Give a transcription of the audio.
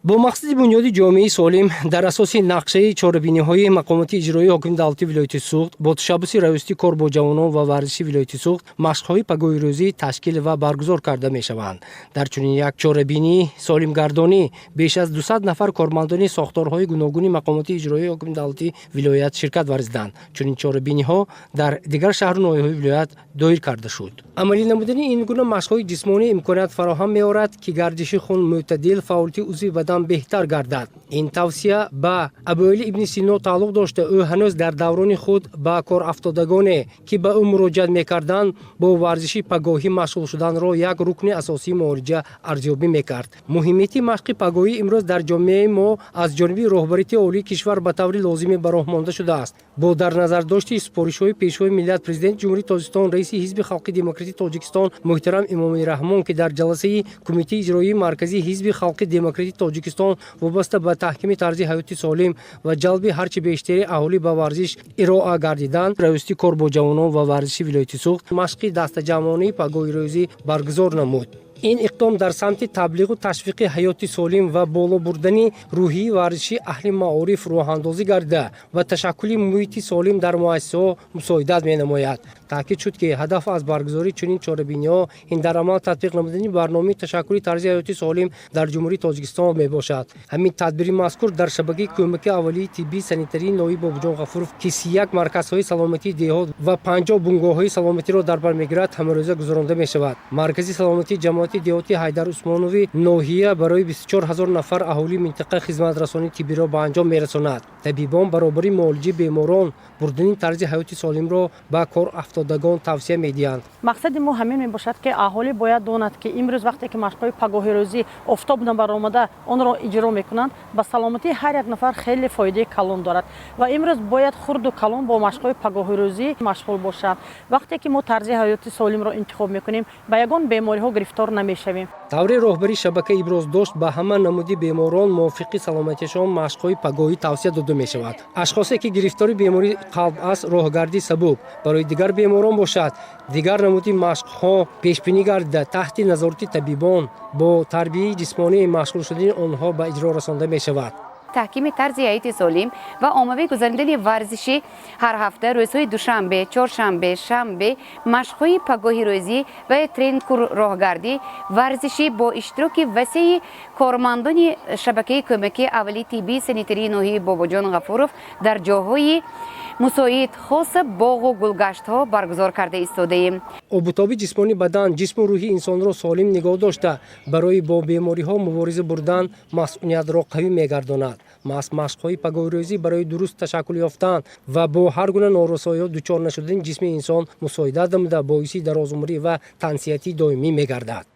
با مقصد بنیاد جامعه سالم در اساس نقشه چاره‌بینی‌های مقامات اجرایی حاکم دولتی ولایت سوخت با تشبث روستی کار با جوانان و ورزشی ولایت سوخت مشق‌های پگاهی روزی تشکیل و برگزار کرده می‌شوند. در چنین یک چاره‌بینی سالم گردانی بیش از 200 نفر کارمندان ساختارهای گوناگون مقامات اجرایی حاکم دولتی ولایت شرکت ورزیدند. چنین چاره‌بینی‌ها در دیگر شهر و ناحیه‌های ولایت دایر کرده شد. عملی نمودن این گونه مشق‌های جسمانی امکانات فراهم می‌آورد که گردش خون معتدل، فعالیت عضوی بدن بهتر گردد. این توصیه به ابوعلی ابن سینا تعلق داشته. او هنوز در دوران خود با کار افتادگانی که به او مراجعه می‌کردند با ورزشی پگاهی مشغول شدن را یک رکن اساسی معالجه ارزیابی می‌کرد. مهمیت مشق پگاهی امروز در جامعه ما از جانب رهبری عالی کشور به طور لازم برآمده شده است. با در نظر داشت سپارش‌های پیشوای ملت پرزیدنت جمهوری تاجیکستان رئیس حزب خلق دموکراتیک تاجیکستان محترم امامی رحمان که در جلسه کمیته اجرایی مرکزی حزب خلق دموکراتیک تاجیکستان وابسته به تحکیم طرز حیات سالم و جلب هرچه بیشتر اهالی به ورزش ارائه گردیدند، روستی کار با جوانان و ورزشی ولایت سوخت مشق دست جمعانه پگاهی روزی برگزار نمود. این اقدام در سمت تبلیغ و تشویق حیات سالم و بالا بردن روحی ورزشی اهل معارف راه اندازی گردیده و تشکیل محیط سالم در مؤسسه‌ها مساعدت می‌نماید. تاکید شد که هدف از برگزاری چنین چاره‌بینی‌ها این در عمل تطبیق نمودن برنامه تشکیل طرز حیات سالم در جمهوری تاجیکستان میباشد. همین تدبیر مذکور در شبکه کمک اولیه طبی سانیتری نوی بابجان غفورов که 31 مرکزهای سلامتی دهات و 50 بنگاه‌های سلامتی را در بر میگیرد همروزه گذرانده می‌شود. مرکز سلامتی جماعت دهاتی حیدر عثمانوی ناحیه برای 24000 نفر اهالی منطقه خدمت رسانی طبی را به انجام می‌رساند. طبیبان برابری معالجه بیماران بردن طرز حیات سالم را به کار افتادگان توصیه می‌دهند. مقصد ما همین میباشد که اهالی باید داند که امروز وقتی که مشق‌های پگاهی روزی آفتاب برآمده آن را اجرا میکنند به سلامتی هر یک نفر خیلی فایده کلان دارد و امروز باید خرد و کلان با مشق‌های پگاهی روزی مشغول باشند. وقتی که ما طرز حیات سالم را انتخاب میکنیم به یگان بیماری‌ها گرفتار نمیشویم. دوره راهبری شبکه ابراز داشت به همه نمودی بیماران موافق سلامتیشان مشق‌های پگاهی توصیه داده می‌شود. اشخاصی که گرفتاری بیماری قلب است راهگردی سبب برای دیگر بیماران باشد. دیگر نمودی مشق‌ها پیش بینی گردیده تحت نظارت طبیبان با تربیت جسمانی مشغول شدن آنها به اجرا رسانده می‌شود. تحکیم طرز حیات سالم و آماده گذراندن ورزشی هر هفته روزهای دوشنبه، چهارشنبه، شنبه مشق‌های پگاهی روزی و ترین راهگردی ورزشی با اشتراک وسیع کارمندان شبکه کمک اولیه طبی سانیتری نوحیه بابجان غفورov در جاهای مساعد خاص باغ و گلگشت‌ها برگزار کرده ایستاده‌ایم. آبوتابی جسمانی بدن جسم و روحی انسان را سالم نگاه داشته برای با بیماری‌ها مبارزه بردن مسئولیت را قوی می‌گرداند. مشق‌های پگاهی روزی برای درست تشکل یافتن و با هر گونه نارسایی‌ها دچار نشدن جسم انسان مساعدت نموده باعث درازعمری و تنسیتی دائمی می‌گردد.